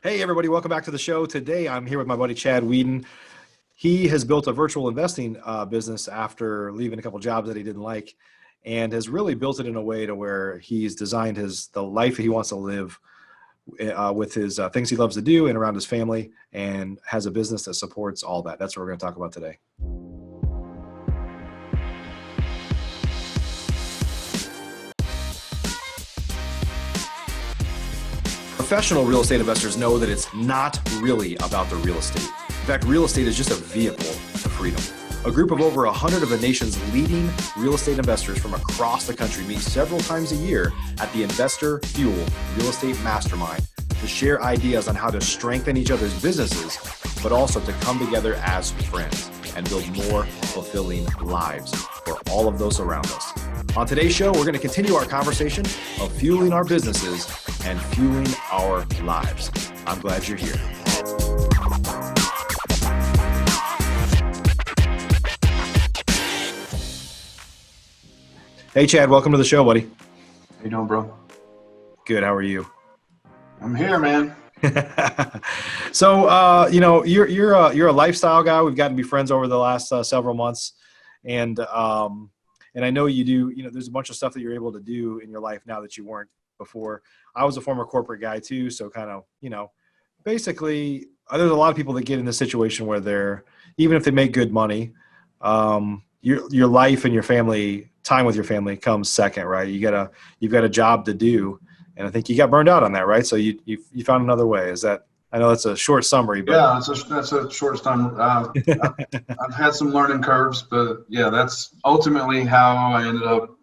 Hey, everybody, welcome back to the show. Today, I'm here with my buddy, Chad Weeden. He has built a virtual investing business after leaving a couple jobs that he didn't like, and has really built it in a way to where he's designed the life he wants to live with his things he loves to do and around his family, and has a business that supports all that. That's what we're going to talk about today. Professional real estate investors know that it's not really about the real estate. In fact, real estate is just a vehicle to freedom. A group of over 100 of the nation's leading real estate investors from across the country meet several times a year at the InvestorFuel Real Estate Mastermind to share ideas on how to strengthen each other's businesses, but also to come together as friends and build more fulfilling lives for all of those around us. On today's show, we're going to continue our conversation of fueling our businesses and fueling our lives. I'm glad you're here. Hey, Chad, welcome to the show, buddy. How you doing, bro? Good. How are you? I'm here, man. So, you're a lifestyle guy. We've gotten to be friends over the last several months, and I know you do. There's a bunch of stuff that you're able to do in your life now that you weren't before. I was a former corporate guy too, so kind of, basically, there's a lot of people that get in this situation where even if they make good money, your life and your family, time with your family comes second, right? You've got a job to do, and I think you got burned out on that, right? So you found another way. I know that's a short summary, but yeah, that's a short time. I've had some learning curves, but yeah, that's ultimately how I ended up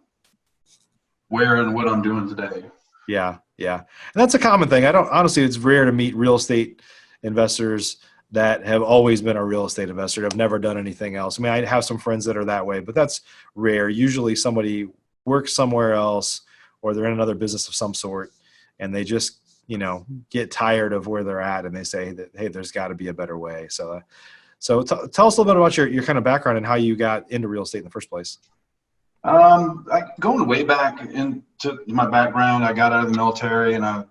where and what I'm doing today. Yeah. And that's a common thing. Honestly, it's rare to meet real estate investors that have always been a real estate investor, have never done anything else. I mean, I have some friends that are that way, but that's rare. Usually somebody works somewhere else, or they're in another business of some sort, and they just, get tired of where they're at, and they say that, hey, there's got to be a better way. So tell us a little bit about your kind of background and how you got into real estate in the first place. Going way back into my background, I got out of the military and I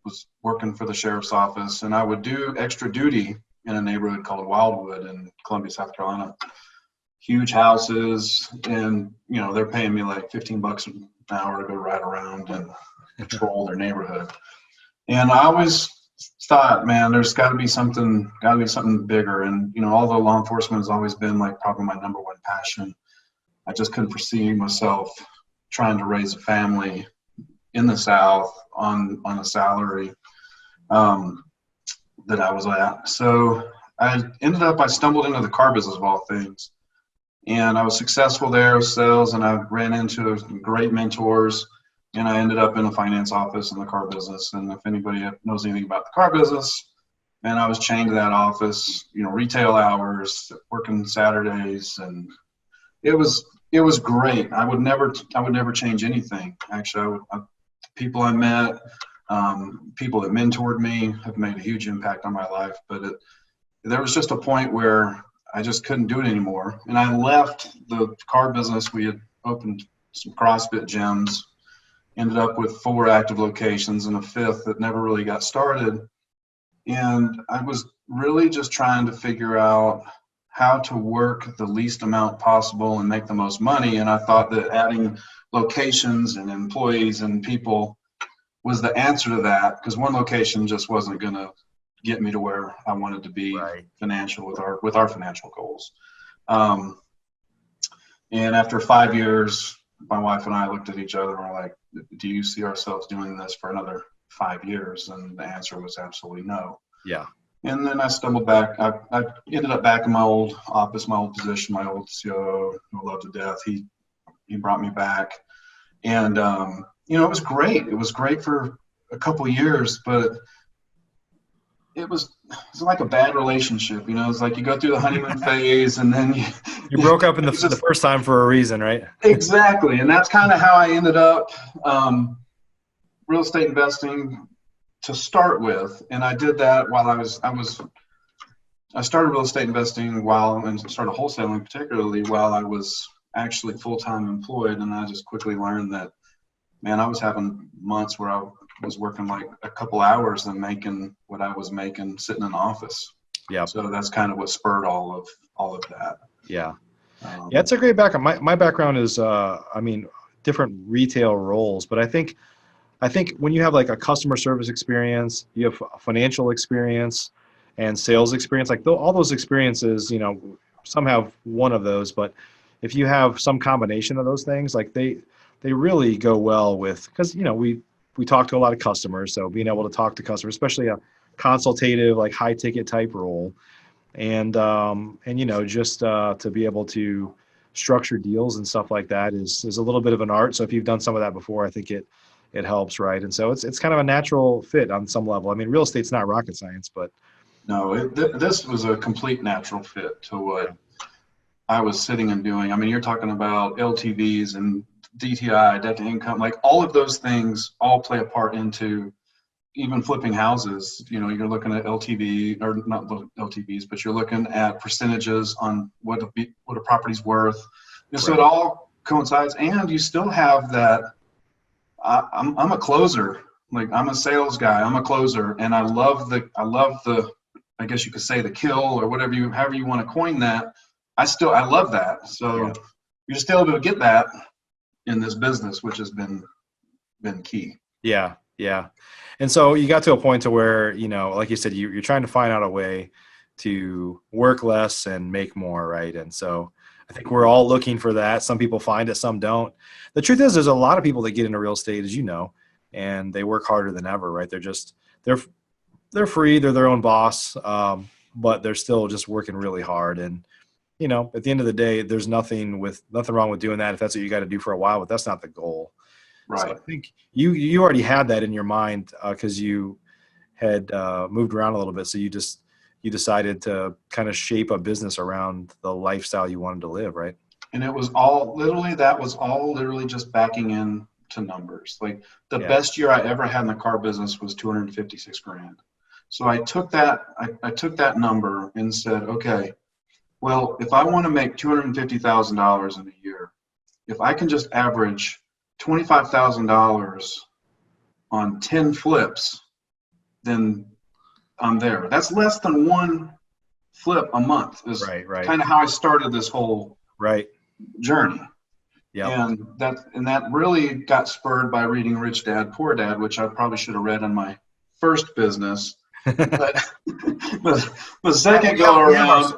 was working for the sheriff's office, and I would do extra duty in a neighborhood called Wildwood in Columbia, South Carolina. Huge houses, and they're paying me like $15 an hour to go ride around and patrol their neighborhood. And I always thought, man, there's got to be something bigger. And although law enforcement has always been like probably my number one passion, I just couldn't foresee myself trying to raise a family in the South on a salary that I was at. So I stumbled into the car business of all things, and I was successful there with sales, and I ran into great mentors, and I ended up in a finance office in the car business. And if anybody knows anything about the car business, man, I was chained to that office, retail hours, working Saturdays, and it was great. I would never change anything. Actually, people I met, people that mentored me have made a huge impact on my life. But there was just a point where I just couldn't do it anymore. And I left the car business. We had opened some CrossFit gyms, ended up with 4 active locations and a 5th that never really got started. And I was really just trying to figure out how to work the least amount possible and make the most money. And I thought that adding locations and employees and people was the answer to that, because one location just wasn't going to get me to where I wanted to be financial with our financial goals. And after 5 years, my wife and I looked at each other and were like, do you see ourselves doing this for another 5 years? And the answer was absolutely no. Yeah. And then I stumbled back. I ended up back in my old office, my old position, my old COO, who I love to death. He brought me back. And, it was great. It was great for a couple of years, but it was like a bad relationship. It's like you go through the honeymoon phase, and then you broke up in the first time for a reason, right? Exactly. And that's kind of how I ended up real estate investing to start with. And I did that while I started real estate investing and started wholesaling particularly while I was actually full-time employed. And I just quickly learned that, man, I was having months where I was working like a couple hours than making what I was making sitting in the office. Yeah. So that's kind of what spurred all of that. Yeah. Yeah, it's a great background. My background is, different retail roles, but I think when you have like a customer service experience, you have a financial experience and sales experience, like all those experiences, some have one of those, but if you have some combination of those things, like they really go well with, because, we talk to a lot of customers. So being able to talk to customers, especially a consultative, like high ticket type role, and just to be able to structure deals and stuff like that is a little bit of an art. So if you've done some of that before, I think it helps, right? And so it's kind of a natural fit on some level. I mean, real estate's not rocket science, but no, this was a complete natural fit to what I was sitting and doing. I mean, you're talking about LTVs and DTI, debt to income, like all of those things all play a part into even flipping houses. You're looking at LTV, or not LTVs, but you're looking at percentages on what a property's worth. So right. it all coincides, and you still have that. I'm a closer. Like, I'm a sales guy. I'm a closer, and I love the. I guess you could say the kill, or however you want to coin that. I love that. So you're still able to get that in this business, which has been key. Yeah. Yeah. And so you got to a point to where, like you said, you're trying to find out a way to work less and make more, right? And so I think we're all looking for that. Some people find it, some don't. The truth is, there's a lot of people that get into real estate, as you know, and they work harder than ever, right? They're free, they're their own boss, but they're still just working really hard. And at the end of the day, there's nothing wrong with doing that if that's what you got to do for a while, but that's not the goal. Right. So I think you already had that in your mind because you had moved around a little bit. So you decided to kind of shape a business around the lifestyle you wanted to live, right? And it was all literally just backing in to numbers. Like, the best year I ever had in the car business was $256,000. So I took that number and said, okay, well, if I want to make $250,000 in a year, if I can just average $25,000 on 10 flips, then I'm there. That's less than one flip a month is right. kind of how I started this whole journey. Yeah. And that really got spurred by reading Rich Dad, Poor Dad, which I probably should have read in my first business. But the second go around,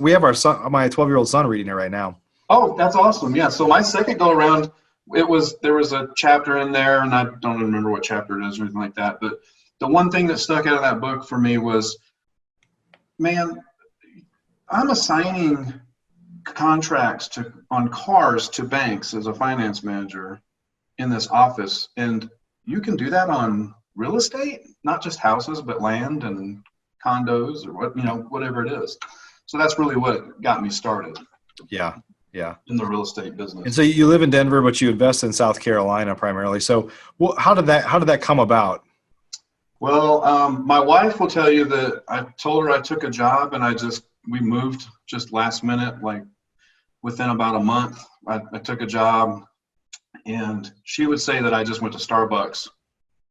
we have my 12-year-old son reading it right now. Oh, that's awesome. Yeah. So my second go around, there was a chapter in there, and I don't remember what chapter it is or anything like that. But the one thing that stuck out of that book for me was, man, I'm assigning contracts on cars to banks as a finance manager in this office, and you can do that on real estate, not just houses, but land and condos or whatever it is. So that's really what got me started. Yeah. In the real estate business. And so you live in Denver, but you invest in South Carolina primarily. So how did that come about? Well, my wife will tell you that I told her I took a job, and we moved just last minute, like within about a month. I took a job, and she would say that I just went to Starbucks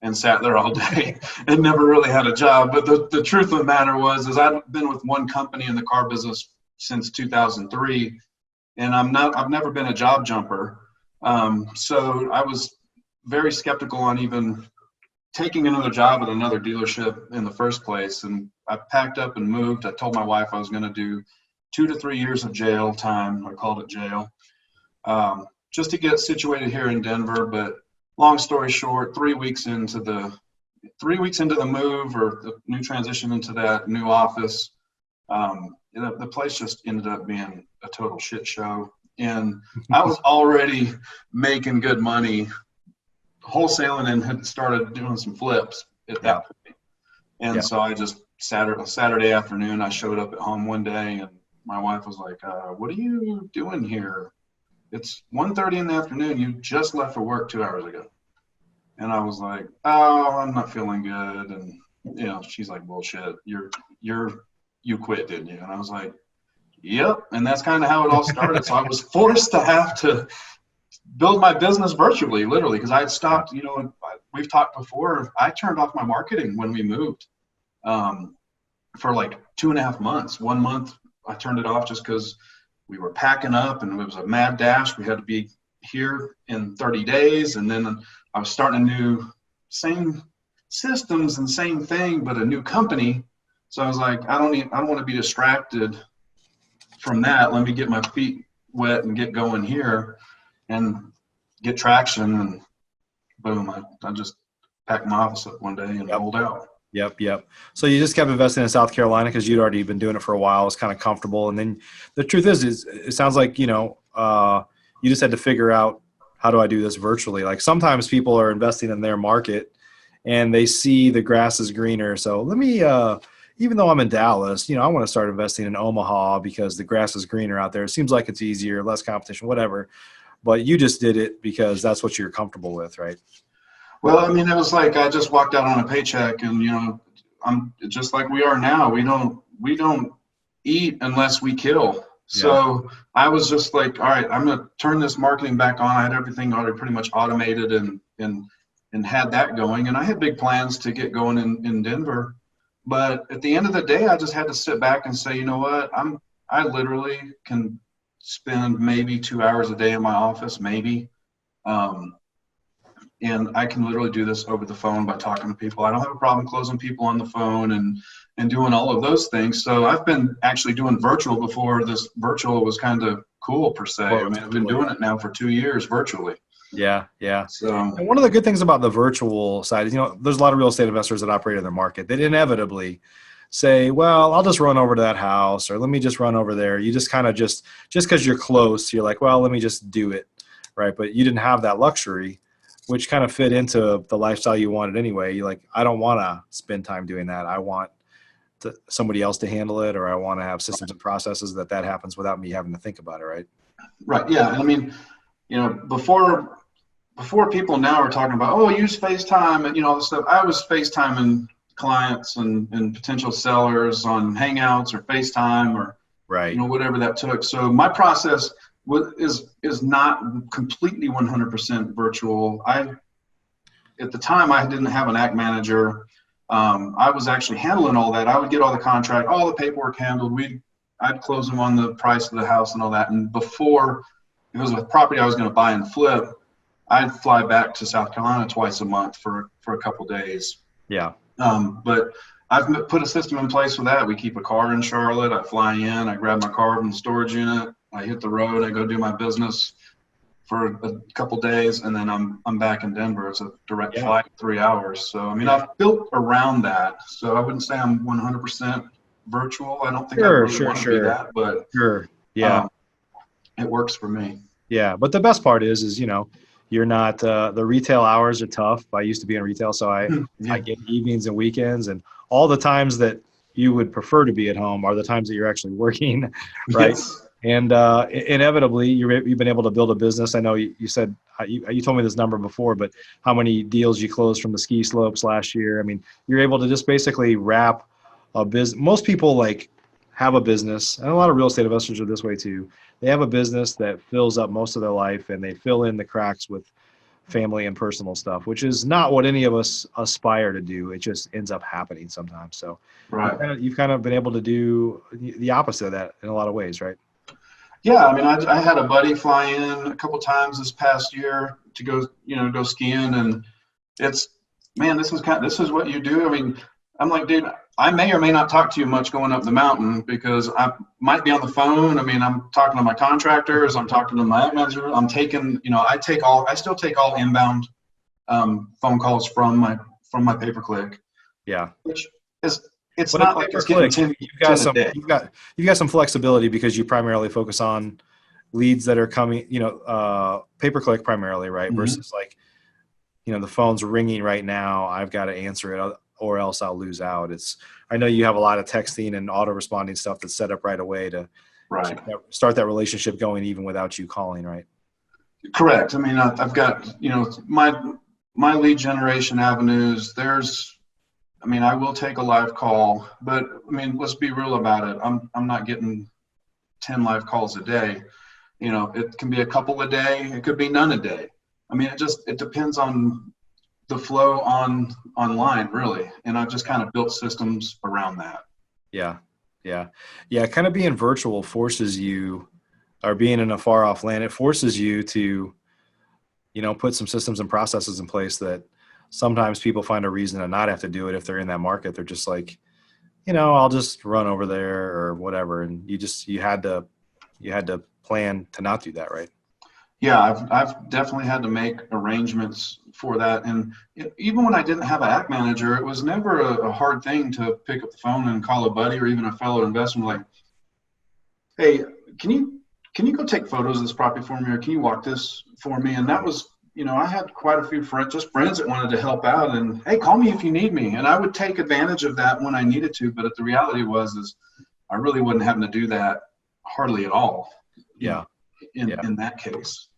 and sat there all day and never really had a job. But the truth of the matter is I've been with one company in the car business since 2003. And I've never been a job jumper. So I was very skeptical on even taking another job at another dealership in the first place. And I packed up and moved. I told my wife I was going to do 2 to 3 years of jail time. I called it jail, just to get situated here in Denver. But long story short, 3 weeks into the move, or the new transition into that new office, the place just ended up being a total shit show. And I was already making good money wholesaling and had started doing some flips at that point. And so I just, Saturday afternoon, I showed up at home one day, and my wife was like, what are you doing here? It's 1:30 in the afternoon. You just left for work 2 hours ago. And I was like, oh, I'm not feeling good. And, she's like, bullshit. You quit, didn't you? And I was like, yep. And that's kind of how it all started. So I was forced to have to build my business virtually, literally, because I had stopped, we've talked before, I turned off my marketing when we moved for like 2.5 months. 1 month, I turned it off just because we were packing up and it was a mad dash. We had to be here in 30 days. And then I was starting a new, same systems and same thing, but a new company. So I was like, I don't want to be distracted from that. Let me get my feet wet and get going here and get traction. And boom, I just packed my office up one day and rolled out. Yep. So you just kept investing in South Carolina because you'd already been doing it for a while. It was kind of comfortable. And then the truth is it sounds like, you just had to figure out, how do I do this virtually? Like sometimes people are investing in their market and they see the grass is greener. So let me, even though I'm in Dallas, I want to start investing in Omaha because the grass is greener out there. It seems like it's easier, less competition, whatever. But you just did it because that's what you're comfortable with, right? Well, I mean, it was like I just walked out on a paycheck, and I'm just like we are now. We don't eat unless we kill. So I was just like, all right, I'm gonna turn this marketing back on. I had everything already pretty much automated and had that going, and I had big plans to get going in Denver. But at the end of the day, I just had to sit back and say, you know what, I literally can spend maybe 2 hours a day in my office, maybe. And I can literally do this over the phone by talking to people. I don't have a problem closing people on the phone and doing all of those things. So I've been actually doing virtual before this virtual was kind of cool per se. I mean, I've been doing it now for 2 years virtually. Yeah. So And one of the good things about the virtual side is, there's a lot of real estate investors that operate in their market that inevitably say, well, I'll just run over to that house, or let me just run over there. You just kind of just because you're close, you're like, well, let me just do it. Right. But you didn't have that luxury, which kind of fit into the lifestyle you wanted anyway. You're like, I don't want to spend time doing that. I want somebody else to handle it, or I want to have systems and processes that happens without me having to think about it. Right. Right. Yeah. I mean, before people now are talking about, oh, use FaceTime and, all this stuff. I was FaceTiming clients and potential sellers on Hangouts or FaceTime or, right. Whatever that took. So my process is not completely 100% virtual. At the time, I didn't have an act manager. I was actually handling all that. I would get all the contract, all the paperwork handled. I'd close them on the price of the house and all that. And before, if it was a property I was going to buy and flip, I'd fly back to South Carolina twice a month for a couple days. Yeah. But I've put a system in place for that. We keep a car in Charlotte. I fly in, I grab my car from the storage unit, I hit the road, I go do my business for a couple days, and then I'm back in Denver. It's a direct flight, 3 hours. So I mean, I've built around that. So I wouldn't say I'm 100% virtual. I don't think I really want to be that, but it works for me. Yeah, but the best part is you're not the retail hours are tough. I used to be in retail, so I get evenings and weekends, and all the times that you would prefer to be at home are the times that you're actually working, right? Yes. And inevitably, you've been able to build a business. I know you said you told me this number before, but how many deals you closed from the ski slopes last year? I mean, you're able to just basically wrap a business. Most people have a business, and a lot of real estate investors are this way too. They have a business that fills up most of their life, and they fill in the cracks with family and personal stuff, which is not what any of us aspire to do. It just ends up happening sometimes. So you've kind of been able to do the opposite of that in a lot of ways, right? Yeah, I mean, I had a buddy fly in a couple times this past year to go skiing, and this is what you do. I mean, I'm like, dude, I may or may not talk to you much going up the mountain because I might be on the phone. I mean, I'm talking to my contractors, I'm talking to my manager, I'm taking, I still take all inbound phone calls from my pay-per-click. Yeah. Which is, it's not like it's getting 10 you've got some flexibility because you primarily focus on leads that are coming, pay-per-click primarily, right? Mm-hmm. Versus the phone's ringing right now, I've got to answer it or else I'll lose out. I know you have a lot of texting and auto-responding stuff that's set up right away to start that relationship going even without you calling, right? Correct. I mean, I've got, my lead generation avenues, I will take a live call, but I mean, let's be real about it. I'm not getting 10 live calls a day. It can be a couple a day. It could be none a day. I mean, it depends on the flow online really. And I've just kind of built systems around that. Yeah. Yeah. Yeah. Kind of being virtual forces you, or being in a far off land, it forces you to, put some systems and processes in place that sometimes people find a reason to not have to do it if they're in that market. They're just like, I'll just run over there or whatever. And you had to plan to not do that, right? Yeah, I've definitely had to make arrangements for that. And even when I didn't have an act manager, it was never a hard thing to pick up the phone and call a buddy or even a fellow investor like, hey, can you go take photos of this property for me, or can you walk this for me? And that was, I had quite a few friends that wanted to help out, and hey, call me if you need me. And I would take advantage of that when I needed to. But the reality is I really wasn't having to do that hardly at all. Yeah. In that case.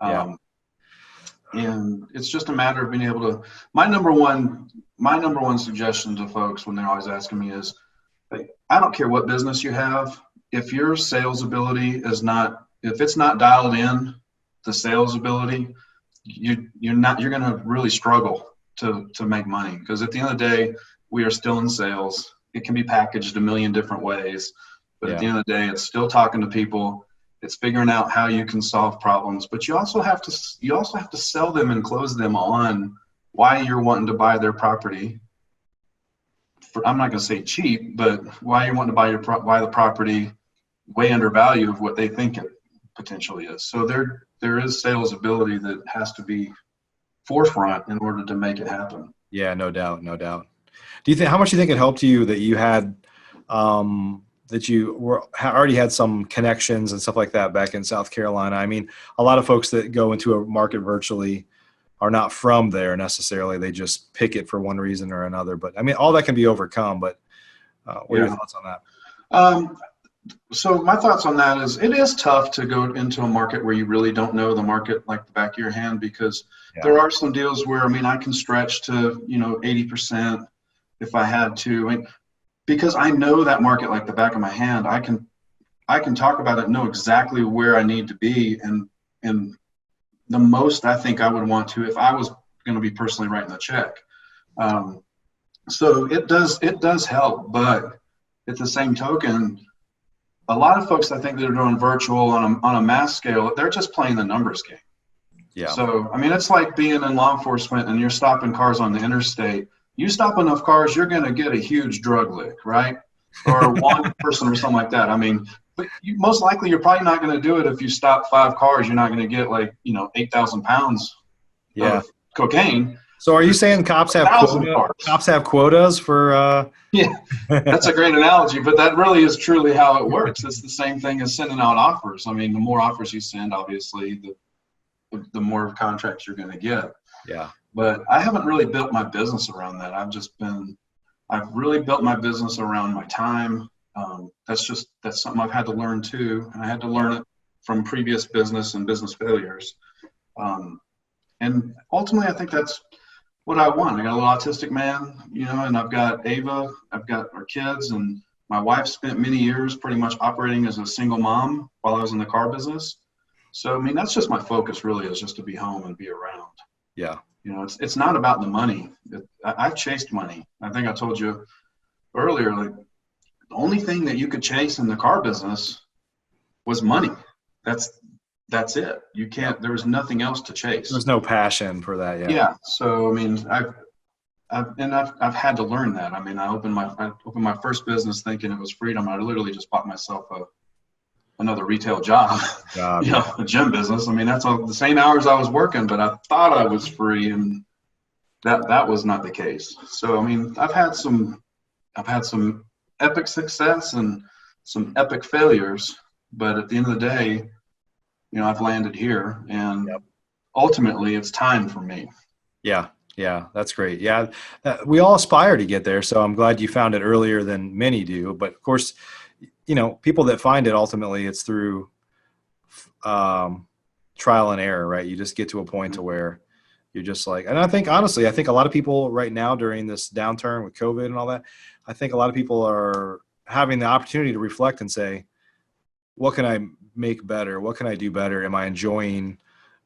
Yeah. And it's just a matter of being able to, my number one suggestion to folks when they're always asking me is, like, I don't care what business you have. If your sales ability if it's not dialed in, the sales ability, you're going to really struggle to make money. Because at the end of the day, we are still in sales. It can be packaged a million different ways, but at the end of the day, it's still talking to people. It's figuring out how you can solve problems, but you also have to sell them and close them on why you're wanting to buy their property. I'm not going to say cheap, but why you're wanting to buy the property way under value of what they think it potentially is. So there is sales ability that has to be forefront in order to make it happen. Yeah, no doubt. How much do you think it helped you that you had, that you already had some connections and stuff like that back in South Carolina? I mean, a lot of folks that go into a market virtually are not from there necessarily. They just pick it for one reason or another. But I mean, all that can be overcome. But what are your thoughts on that? So my thoughts on that is it is tough to go into a market where you really don't know the market like the back of your hand, because there are some deals where, I can stretch to, 80% if I had to. Because I know that market like the back of my hand, I can talk about it, know exactly where I need to be, and the most I think I would want to if I was going to be personally writing the check. So it does help, but at the same token, a lot of folks I think that are doing virtual on a mass scale, they're just playing the numbers game. Yeah. So it's like being in law enforcement and you're stopping cars on the interstate. You stop enough cars, you're going to get a huge drug lick, right? Or a wanted person or something like that. But most likely you're probably not going to do it if you stop 5 cars. You're not going to get 8,000 pounds of cocaine. So are you saying cops have quotas for? Yeah, that's a great analogy, but that really is truly how it works. It's the same thing as sending out offers. The more offers you send, obviously, the more contracts you're going to get. Yeah. But I haven't really built my business around that. I've really built my business around my time. That's something I've had to learn too. And I had to learn it from previous business and business failures. And ultimately, I think that's what I want. I got a little autistic man, and I've got Ava, I've got our kids, and my wife spent many years pretty much operating as a single mom while I was in the car business. So, that's just my focus really, is just to be home and be around. Yeah. It's not about the money. I've chased money. I think I told you earlier, the only thing that you could chase in the car business was money. That's it. You can't, there was nothing else to chase. There's no passion for that. Yeah. Yeah. So, I've had to learn that. I opened my first business thinking it was freedom. I literally just bought myself another retail job, a gym business. That's all the same hours I was working, but I thought I was free, and that was not the case. So, I've had some epic success and some epic failures, but at the end of the day, I've landed here, and ultimately it's time for me. Yeah. Yeah. That's great. Yeah. We all aspire to get there. So I'm glad you found it earlier than many do, but of course, people that find it, ultimately it's through trial and error, right? You just get to a point to where you're just like, and I think a lot of people right now during this downturn with COVID and all that, I think a lot of people are having the opportunity to reflect and say, what can I make better? What can I do better? Am I enjoying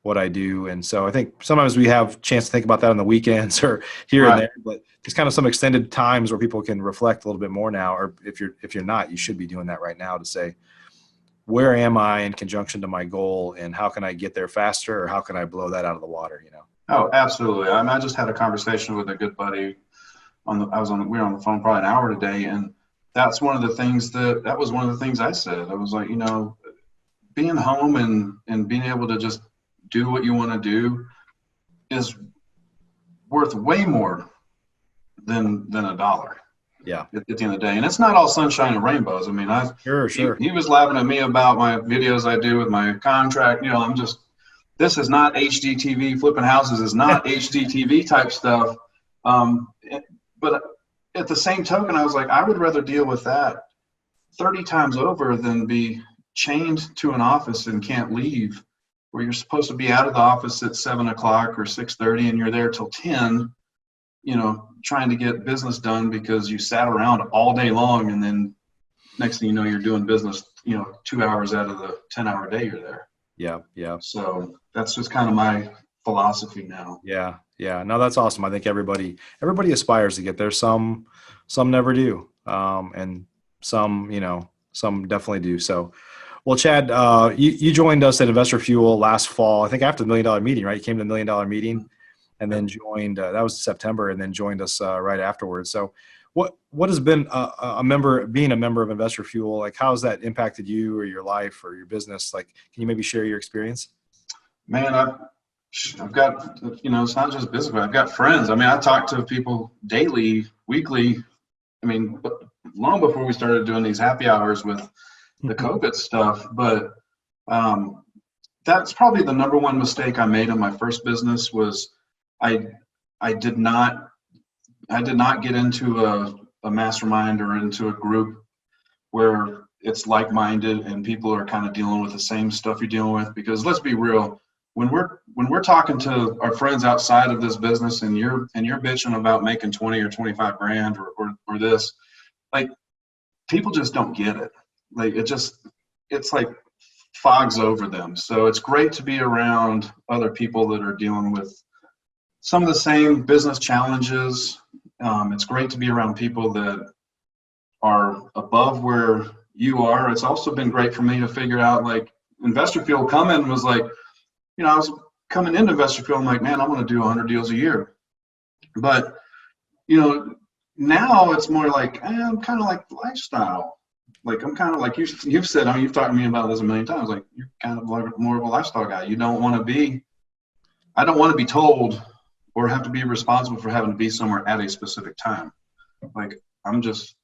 what I do? And so I think sometimes we have a chance to think about that on the weekends or here and Right. there, but there's kind of some extended times where people can reflect a little bit more now, or if you're not, you should be doing that right now to say, where am I in conjunction to my goal, and how can I get there faster, or how can I blow that out of the water, Oh, absolutely. I mean, I just had a conversation with a good buddy we were on the phone probably an hour today. And that's one of the things that was one of the things I said. I was like, being home and being able to just do what you want to do is worth way more than a dollar. Yeah. At the end of the day. And it's not all sunshine and rainbows. I mean, Sure. he was laughing at me about my videos I do with my contract. This is not HDTV. Flipping houses is not HDTV type stuff. But at the same token, I was like, I would rather deal with that 30 times over than be chained to an office and can't leave, where you're supposed to be out of the office at 7 o'clock or 6:30 and you're there till 10, trying to get business done because you sat around all day long, and then next thing you know, you're doing business, 2 hours out of the 10-hour day you're there. Yeah. So that's just kind of my philosophy now. Yeah. No, that's awesome. I think everybody aspires to get there. Some never do. And some definitely do. So, well, Chad, you joined us at InvestorFuel last fall, I think after the $1 million meeting, right? You came to the $1 million meeting and then joined, that was September, and then joined us right afterwards. So what has been being a member of InvestorFuel, like how has that impacted you or your life or your business? Like, can you maybe share your experience? Man, I've got, it's not just business, but I've got friends. I mean, I talk to people daily, weekly. I mean, long before we started doing these happy hours with the COVID stuff. But that's probably the number one mistake I made in my first business was I did not get into a mastermind or into a group where it's like-minded and people are kind of dealing with the same stuff you're dealing with. Because let's be real, when we're talking to our friends outside of this business and you're bitching about making 20 or 25 grand or this, like, people just don't get it. Like, it's like fogs over them. So it's great to be around other people that are dealing with some of the same business challenges. It's great to be around people that are above where you are. It's also been great for me to figure out, like, InvestorFuel coming was like, I was coming into InvestorFuel, I'm like, man, I want to do 100 deals a year. But, now it's more like, I'm kind of like lifestyle. Like, I'm kind of like you've said, I mean, you've talked to me about this a million times, like, you're kind of like more of a lifestyle guy. I don't want to be told or have to be responsible for having to be somewhere at a specific time. Like, I'm just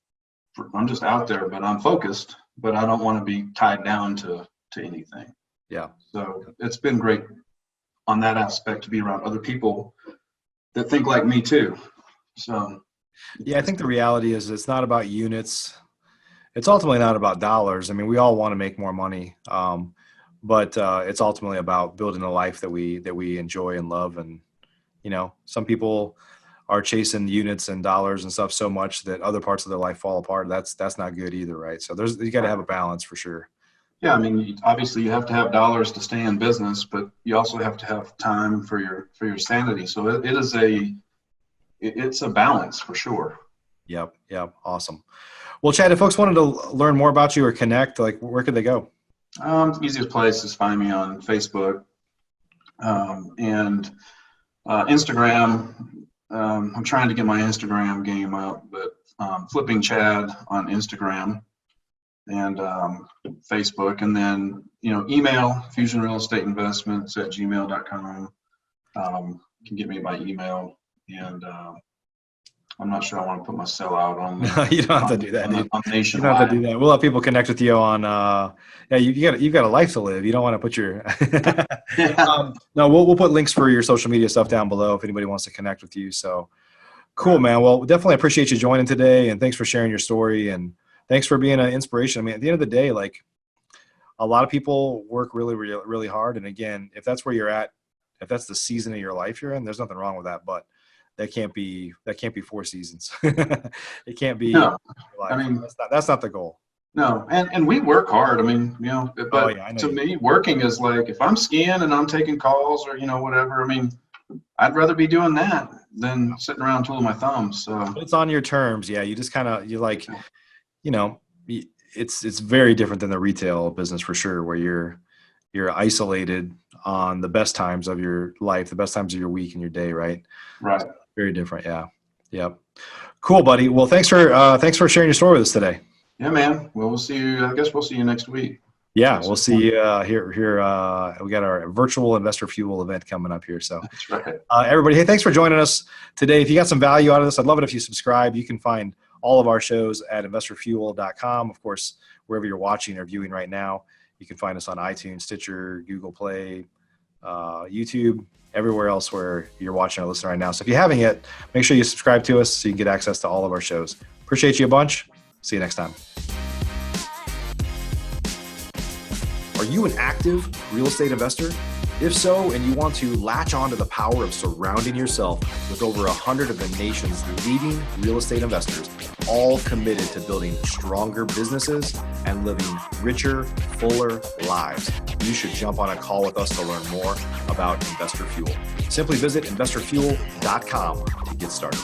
out there, but I'm focused, but I don't want to be tied down to anything. Yeah. So it's been great on that aspect to be around other people that think like me too. So yeah, I think the reality is it's not about units. It's ultimately not about dollars. I mean, we all want to make more money. But it's ultimately about building a life that we enjoy and love. And, some people are chasing units and dollars and stuff so much that other parts of their life fall apart. That's not good either. Right. So you got to have a balance for sure. Yeah, I mean, obviously you have to have dollars to stay in business, but you also have to have time for your sanity. So it's a balance for sure. Yep. Awesome. Well, Chad, if folks wanted to learn more about you or connect, like, where could they go? Easiest place is find me on Facebook and Instagram. I'm trying to get my Instagram game up, but Flipping Chad on Instagram and Facebook, and then email fusionrealestateinvestments@gmail.com. You can get me by email, and I'm not sure I want to put my cell out on. You don't have to do that, dude. On You don't have to do that. We'll let people connect with you on. You've got a life to live. You don't want to put your. No, we'll put links for your social media stuff down below if anybody wants to connect with you. So cool, man. Well, definitely appreciate you joining today, and thanks for sharing your story, and thanks for being an inspiration. I mean, at the end of the day, like, a lot of people work really, really, really hard, and again, if that's where you're at, if that's the season of your life you're in, there's nothing wrong with that, but that can't be 4 seasons. It can't be. No, I mean, that's not the goal. No, and we work hard. I mean, Oh but yeah, I know to you do. me, working is like if I'm skiing and I'm taking calls or whatever. I mean, I'd rather be doing that than sitting around twiddling my thumbs. So It's on your terms. Yeah, you just kind of you like, you know, it's very different than the retail business for sure, where you're isolated on the best times of your life, the best times of your week and your day, right? right. Very different. Yeah. Yep. Cool, buddy. Well, thanks for sharing your story with us today. Yeah, man. Well, we'll see you. I guess we'll see you next week. Yeah, At we'll some point. see here. We got our virtual Investor Fuel event coming up here. So That's right. everybody, hey, thanks for joining us today. If you got some value out of this, I'd love it if you subscribe. You can find all of our shows at investorfuel.com. Of course, wherever you're watching or viewing right now, you can find us on iTunes, Stitcher, Google Play, YouTube, everywhere else where you're watching or listening right now. So if you haven't yet, make sure you subscribe to us so you can get access to all of our shows. Appreciate you a bunch. See you next time. Are you an active real estate investor? If so, and you want to latch on to the power of surrounding yourself with over 100 of the nation's leading real estate investors, all committed to building stronger businesses and living richer, fuller lives, you should jump on a call with us to learn more about Investor Fuel. Simply visit InvestorFuel.com to get started.